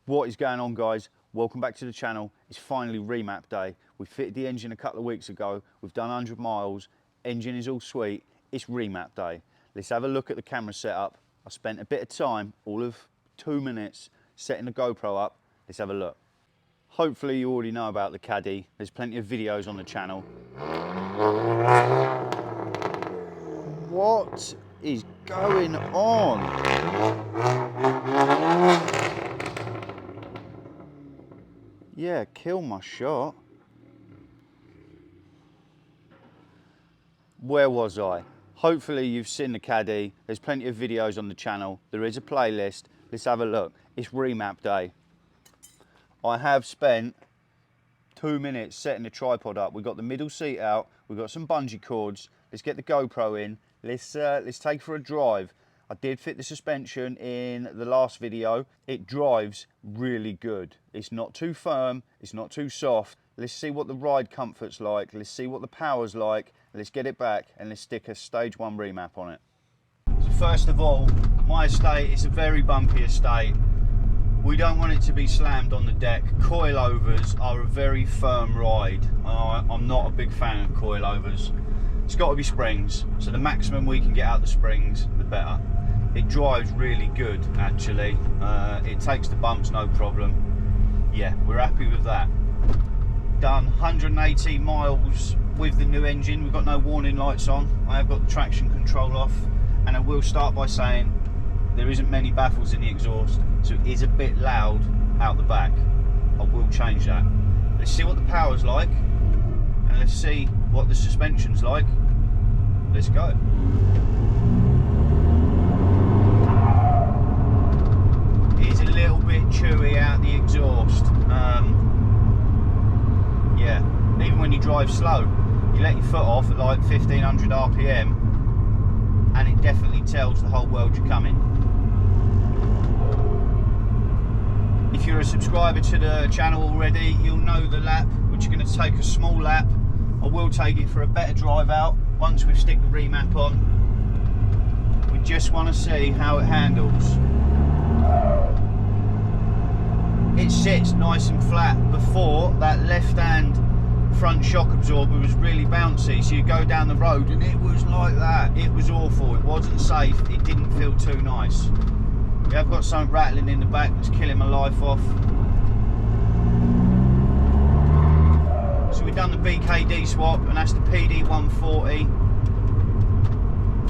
What is going on, guys? Welcome back to the channel. It's finally remap day. We fitted the engine a couple of weeks ago. We've done 100 miles. Engine is all sweet. It's remap day. Let's have a look at the camera setup. I spent a bit of time, all of 2 minutes, setting the GoPro up. Let's have a look. Hopefully you already know about the Caddy. There's plenty of videos on the channel. What is going on? Yeah, kill my shot. Where was I? Hopefully you've seen the Caddy. There's plenty of videos on the channel. There is a playlist. Let's have a look. It's remap day. I have spent 2 minutes setting the tripod up. We've got the middle seat out. We've got some bungee cords. Let's get the GoPro in. Let's take for a drive. I did fit the suspension in the last video. It drives really good. It's not too firm, it's not too soft. Let's see what the ride comfort's like. Let's see what the power's like. Let's get it back and let's stick a stage 1 remap on it. So first of all, my estate is a very bumpy estate. We don't want it to be slammed on the deck. Coilovers are a very firm ride. I'm not a big fan of coilovers. It's got to be springs, so the maximum we can get out of the springs, the better. It drives really good, actually. It takes the bumps no problem. Yeah, we're happy with that. Done 180 miles with the new engine. We've got no warning lights on. I have got the traction control off, and I will start by saying there isn't many baffles in the exhaust, so it is a bit loud out the back. I will change that. Let's see what the power's like, and let's see what the suspension's like. Let's go. It's a little bit chewy out the exhaust. Yeah, even when you drive slow, you let your foot off at like 1500 RPM and it definitely tells the whole world you're coming. If you're a subscriber to the channel already, you'll know the lap, which are going to take a small lap. I will take it for a better drive out once we stick the remap on. We just want to see how it handles. It sits nice and flat. Before, that left hand front shock absorber was really bouncy, so you go down the road and it was like that. It was awful. It wasn't safe. It didn't feel too nice. We have got something rattling in the back that's killing my life off. So we've done the BKD swap, and that's the PD 140.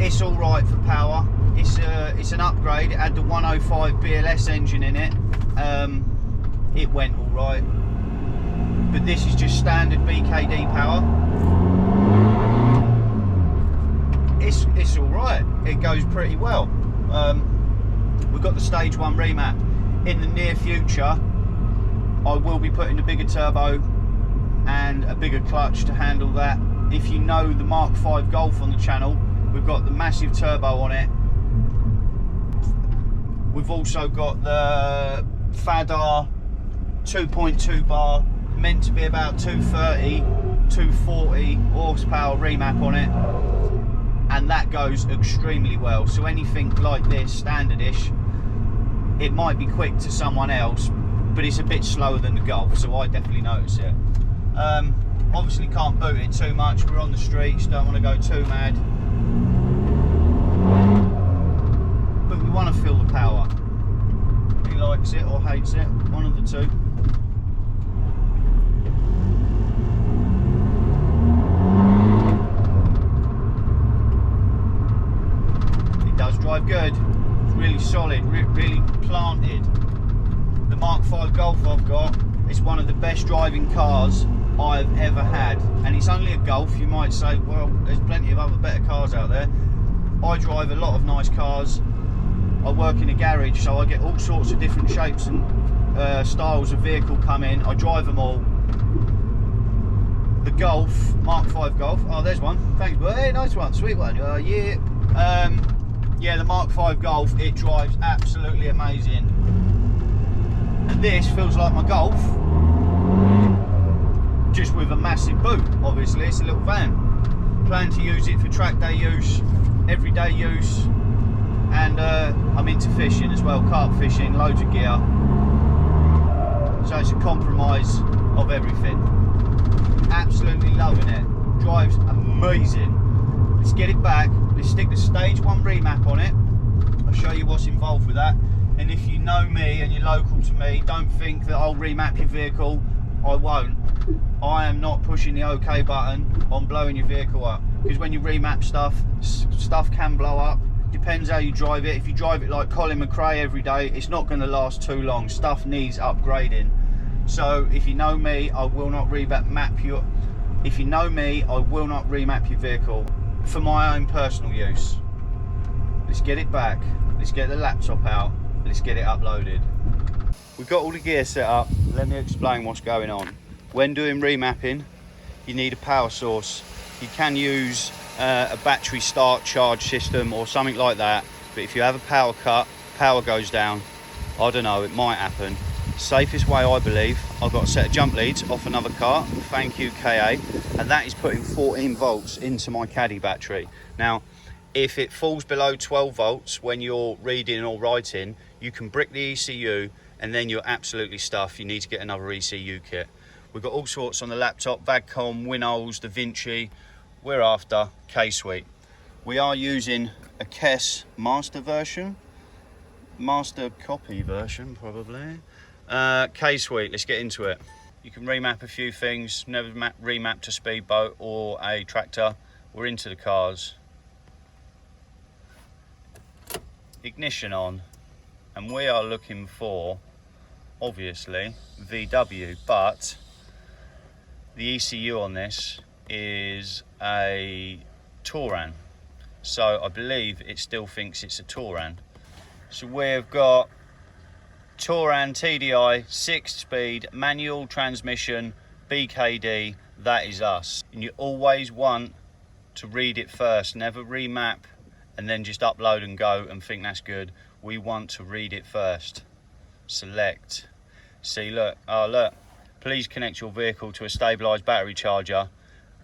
It's all right for power. It's an upgrade. It had the 105 BLS engine in it. It went all right, but this is just standard BKD power. It's all right. It goes pretty well. We've got the stage 1 remap. In the near future, I will be putting a bigger turbo and a bigger clutch to handle that. If you know the Mark 5 Golf on the channel, we've got the massive turbo on it. We've also got the Fadar 2.2 bar, meant to be about 230, 240 horsepower remap on it, and that goes extremely well. So anything like this, standardish, it might be quick to someone else, but it's a bit slower than the Golf, so I definitely notice it. Obviously can't boot it too much, we're on the streets, don't want to go too mad, but we want to feel the power. He likes it or hates it, one of the two. It does drive good. It's really solid, really planted. The Mark 5 Golf I've got, it's one of the best driving cars I've ever had, and it's only a Golf. You might say, well, there's plenty of other better cars out there. I drive a lot of nice cars. I work in a garage, so I get all sorts of different shapes and styles of vehicle come in. I drive them all. The Golf, Mark 5 Golf, oh there's one, thanks bud, hey, nice one, sweet one, yeah. Yeah, the Mark 5 Golf, it drives absolutely amazing. And this feels like my Golf, just with a massive boot. Obviously it's a little van. Plan to use it for track day use, everyday use, and I'm into fishing as well, carp fishing, loads of gear. So it's a compromise of everything. Absolutely loving it. Drives amazing. Let's get it back. Let's stick the stage 1 remap on it. I'll show you what's involved with that. And if you know me and you're local to me, don't think that I'll remap your vehicle. I won't. I am not pushing the OK button on blowing your vehicle up, because when you remap stuff, stuff can blow up. Depends how you drive it. If you drive it like Colin McRae every day, it's not going to last too long. Stuff needs upgrading. So if you know me, I will not remap your. If you know me, I will not remap your vehicle for my own personal use. Let's get it back. Let's get the laptop out. Let's get it uploaded. We've got all the gear set up. Let me explain what's going on. When doing remapping, you need a power source. You can use a battery start charge system or something like that, but if you have a power cut, power goes down, I don't know, it might happen. Safest way, I believe, I've got a set of jump leads off another car, thank you KA, and that is putting 14 volts into my Caddy battery. Now, if it falls below 12 volts when you're reading or writing, you can brick the ECU and then you're absolutely stuffed. You need to get another ECU kit. We've got all sorts on the laptop, Vagcom, Winolls, didnt. We're after K-Suite. We are using a KES master version, master copy version probably. K-Suite, let's get into it. You can remap a few things, never remap to speedboat or a tractor. We're into the cars. Ignition on, and we are looking for, obviously, VW, but the ECU on this is a Touran, so I believe it still thinks it's a Touran. So we've got Touran TDI 6-speed manual transmission BKD. That is us, and you always want to read it first. Never remap and then just upload and go and think that's good. We want to read it first. Select. See, look, oh look, please connect your vehicle to a stabilised battery charger.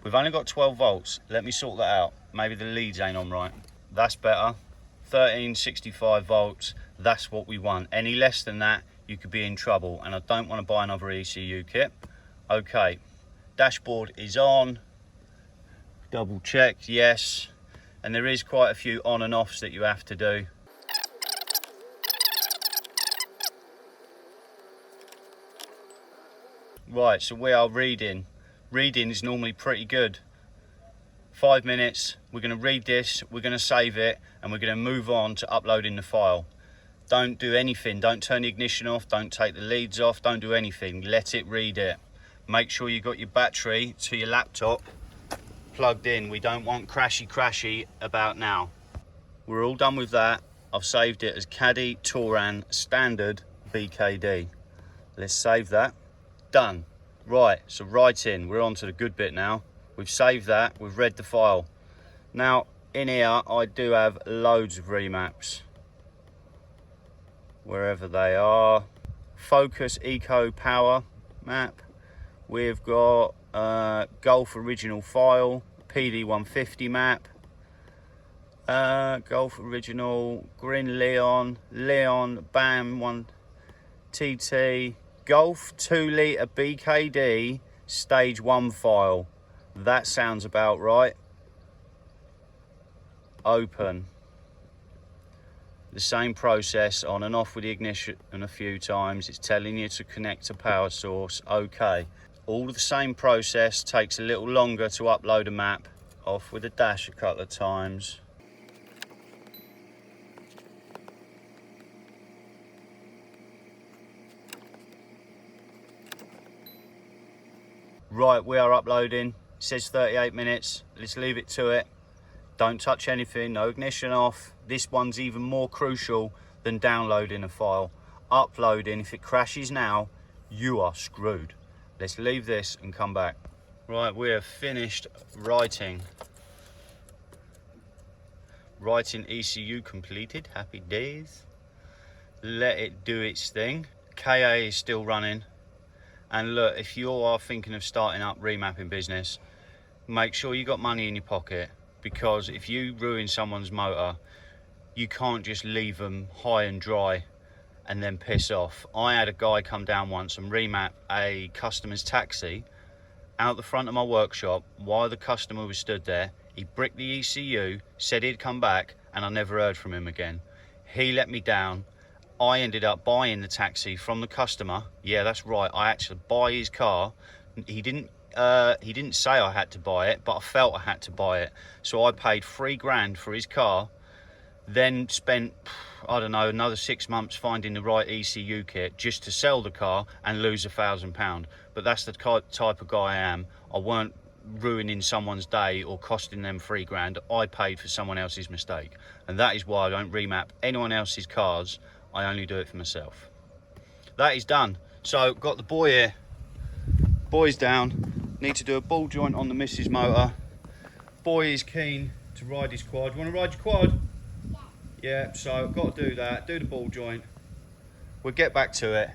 We've only got 12 volts. Let me sort that out. Maybe the leads ain't on right. That's better. 1365 volts. That's what we want. Any less than that, you could be in trouble. And I don't want to buy another ECU kit. Okay. Dashboard is on. Double checked, yes. And there is quite a few on and offs that you have to do. Right, so we are reading. Reading is normally pretty good. 5 minutes, we're going to read this, we're going to save it, and we're going to move on to uploading the file. Don't do anything, don't turn the ignition off, don't take the leads off, don't do anything, let it read it. Make sure you got your battery to your laptop plugged in. We don't want crashy about now. We're all done with that. I've saved it as Caddy Touran standard BKD. Let's save that. Done. Right, so writing, we're on to the good bit now. We've saved that, we've read the file. Now, in here, I do have loads of remaps. Wherever they are. Focus Eco Power map. We've got Golf Original file, PD150 map. Golf Original, Grin Leon, BAM 1 TT. Golf 2 litre BKD stage 1 file. That sounds about right. Open. The same process on and off with the ignition a few times. It's telling you to connect a power source. Okay. All the same process, takes a little longer to upload a map. Off with the dash a couple of times. Right, we are uploading. It says 38 minutes. Let's leave it to it. Don't touch anything, no ignition off. This one's even more crucial than downloading a file. Uploading, if it crashes now, you are screwed. Let's leave this and come back. Right, we have finished writing. Writing ECU completed, happy days. Let it do its thing. KA is still running. And look, if you are thinking of starting up remapping business, make sure you got money in your pocket, because if you ruin someone's motor, you can't just leave them high and dry and then piss off. I had a guy come down once and remap a customer's taxi out the front of my workshop while the customer was stood there. He bricked the ECU, said he'd come back, and I never heard from him again. He let me down. I ended up buying the taxi from the customer. Yeah, that's right, I actually buy his car. He didn't say I had to buy it, but I felt I had to buy it. So I paid $3 for his car, then spent, I don't know, another 6 months finding the right ECU kit just to sell the car and lose £1,000. But that's the type of guy I am. I weren't ruining someone's day or costing them $3. I paid for someone else's mistake. And that is why I don't remap anyone else's cars. I only do it for myself. That is done. So got the boy here. Boy's down. Need to do a ball joint on the missus motor. Boy is keen to ride his quad. You want to ride your quad? Yeah, so got to do that, do the ball joint. We'll get back to it.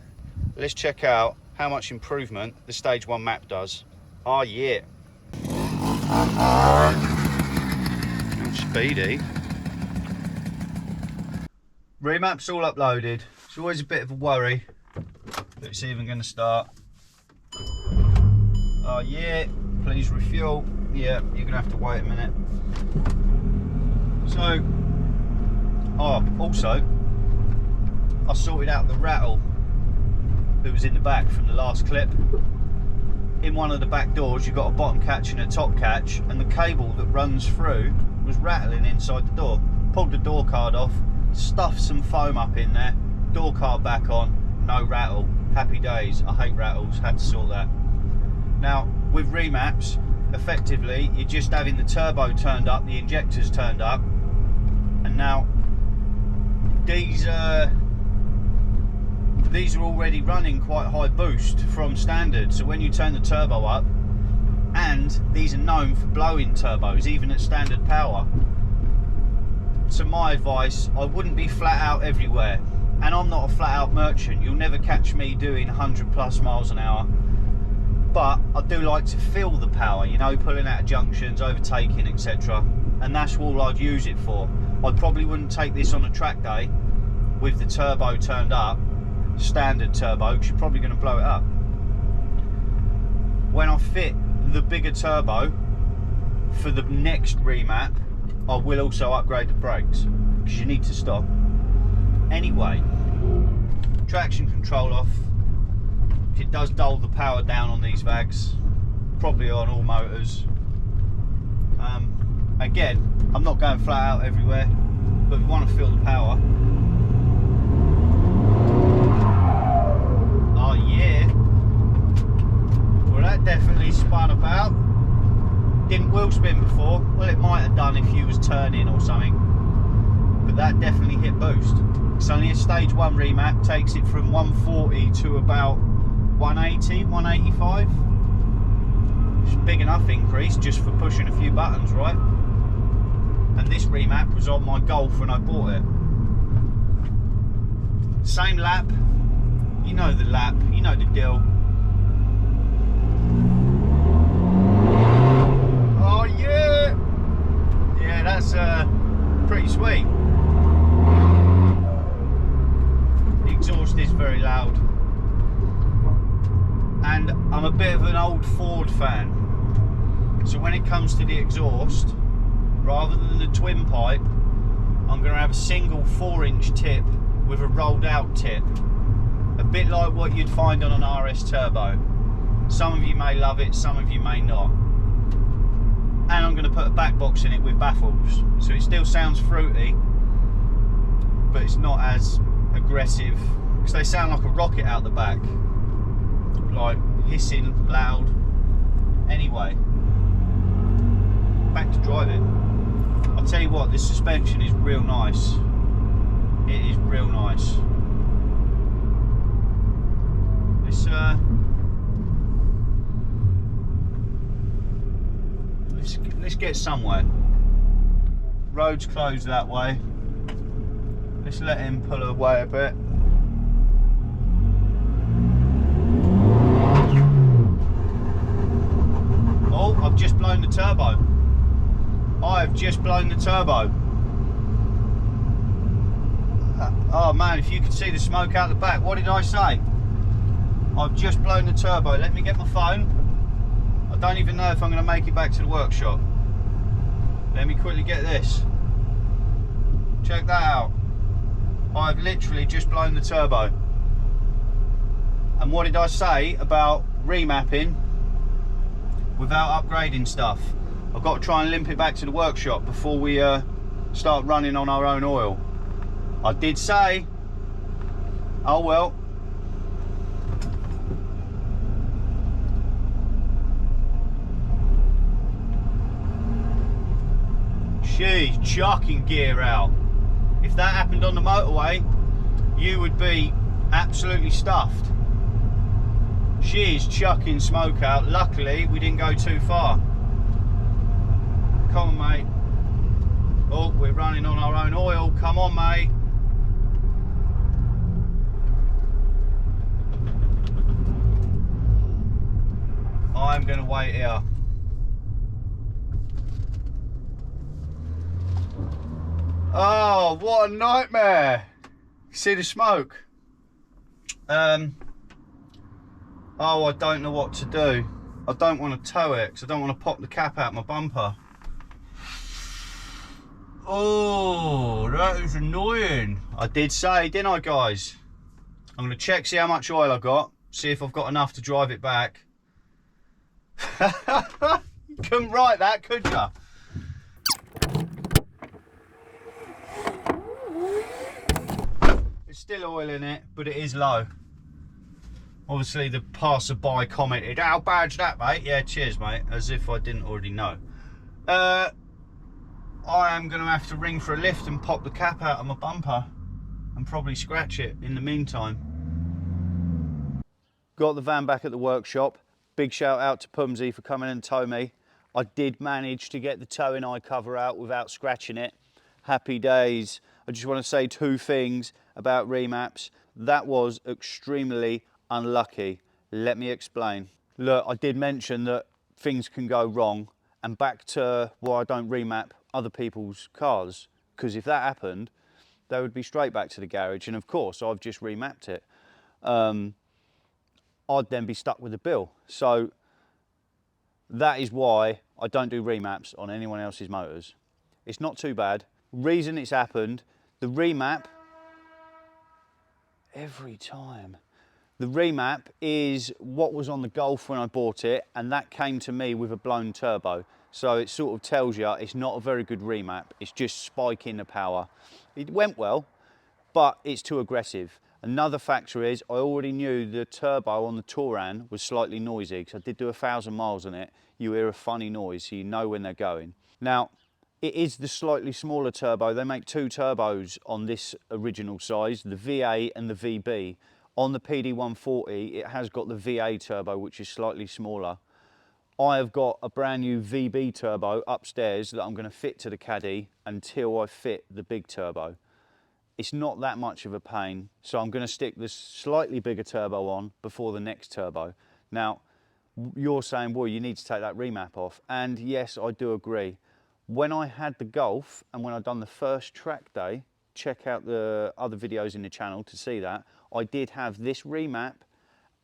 Let's check out how much improvement the stage 1 map does. Oh yeah. And speedy. Remap's all uploaded. It's always a bit of a worry that it's even going to start. Oh yeah, please refuel. Yeah, you're going to have to wait a minute. So, oh, also, I sorted out the rattle that was in the back from the last clip. In one of the back doors, you've got a bottom catch and a top catch, and the cable that runs through was rattling inside the door. Pulled the door card off, stuffed some foam up in there, door card back on, no rattle. Happy days. I hate rattles, had to sort that. Now, with remaps, effectively, you're just having the turbo turned up, the injectors turned up, and now these are already running quite high boost from standard, so when you turn the turbo up, and these are known for blowing turbos even at standard power, so my advice, I wouldn't be flat out everywhere, and I'm not a flat out merchant. You'll never catch me doing 100+ miles an hour, but I do like to feel the power, you know, pulling out of junctions, overtaking, etc., and that's all I'd use it for. I probably wouldn't take this on a track day with the turbo turned up, standard turbo, because you're probably going to blow it up. When I fit the bigger turbo for the next remap, I will also upgrade the brakes, because you need to stop. Anyway, traction control off. It does dull the power down on these vags, probably on all motors. Again, I'm not going flat out everywhere, but we want to feel the power. Oh yeah. Well, that definitely spun about. Didn't wheel spin before. Well, it might have done if you was turning or something, but that definitely hit boost. It's only a stage 1 remap, takes it from 140 to about 180, 185. It's a big enough increase just for pushing a few buttons, right? And this remap was on my Golf when I bought it. Same lap, you know the lap, you know the deal. Oh yeah! Yeah, that's pretty sweet. The exhaust is very loud. And I'm a bit of an old Ford fan. So when it comes to the exhaust, rather than the twin pipe, I'm going to have a single 4-inch tip with a rolled out tip. A bit like what you'd find on an RS Turbo. Some of you may love it, some of you may not. And I'm going to put a back box in it with baffles. So it still sounds fruity, but it's not as aggressive, because they sound like a rocket out the back. Like hissing loud. Anyway, back to driving. I'll tell you what, this suspension is real nice. It is real nice. Let's get somewhere. Road's closed that way. Let's let him pull away a bit. Oh, I've just blown the turbo. I have just blown the turbo. Oh man, if you could see the smoke out the back. What did I say? I've just blown the turbo. Let me get my phone. I don't even know if I'm going to make it back to the workshop. Let me quickly get this. Check that out. I've literally just blown the turbo. And what did I say about remapping without upgrading stuff? I've got to try and limp it back to the workshop before we start running on our own oil. I did say, oh well. She's chucking gear out. If that happened on the motorway, you would be absolutely stuffed. She is chucking smoke out. Luckily, we didn't go too far. Come on, mate. Oh, we're running on our own oil. Come on, mate. I'm going to wait here. Oh, what a nightmare. See the smoke? Oh, I don't know what to do. I don't want to tow it because I don't want to pop the cap out my bumper. Oh, that is annoying. I did say, didn't I, guys? I'm going to check, see how much oil I got, see if I've got enough to drive it back. You couldn't write that, could you? There's still oil in it, but it is low. Obviously, the passerby commented, "How bad's that, mate?" Yeah, cheers, mate. As if I didn't already know. I am going to have to ring for a lift and pop the cap out of my bumper and probably scratch it in the meantime. Got the van back at the workshop. Big shout out to Pumsy for coming and tow me. I did manage to get the towing eye cover out without scratching it. Happy days. I just want to say two things about remaps. That was extremely unlucky. Let me explain. Look, I did mention that things can go wrong, and back to why I don't remap other people's cars, because if that happened, they would be straight back to the garage, and of course I've just remapped it. I'd then be stuck with the bill. So that is why I don't do remaps on anyone else's motors. It's not too bad. Reason it's happened, the remap, every time. The remap is what was on the Golf when I bought it, and that came to me with a blown turbo. So it sort of tells you it's not a very good remap. It's just spiking the power. It went well, but it's too aggressive. Another factor is I already knew the turbo on the Touran was slightly noisy because I did do 1,000 miles on it. You hear a funny noise, so you know when they're going. Now, it is the slightly smaller turbo. They make two turbos on this original size, the VA and the VB. On the PD140, it has got the VA turbo, which is slightly smaller. I have got a brand new VB turbo upstairs that I'm going to fit to the Caddy until I fit the big turbo. It's not that much of a pain, so I'm going to stick this slightly bigger turbo on before the next turbo. Now, you're saying, well, you need to take that remap off, and yes, I do agree. When I had the Golf and when I'd done the first track day, check out the other videos in the channel to see that, I did have this remap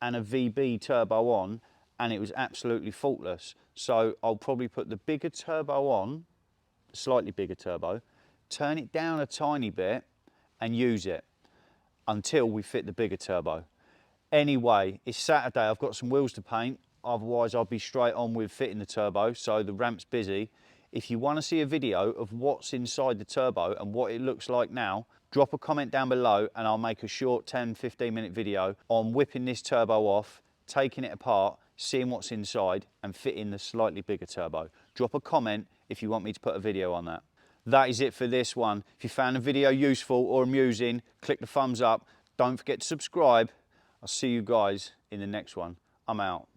and a VB turbo on, and it was absolutely faultless. So I'll probably put the bigger turbo on, slightly bigger turbo, turn it down a tiny bit and use it until we fit the bigger turbo. Anyway, it's Saturday, I've got some wheels to paint, otherwise I'll be straight on with fitting the turbo, so the ramp's busy. If you want to see a video of what's inside the turbo and what it looks like now, drop a comment down below and I'll make a short 10-15 minute video on whipping this turbo off, taking it apart, seeing what's inside and fitting the slightly bigger turbo. Drop a comment if you want me to put a video on that. That is it for this one. If you found the video useful or amusing, click the thumbs up. Don't forget to subscribe. I'll see you guys in the next one. I'm out.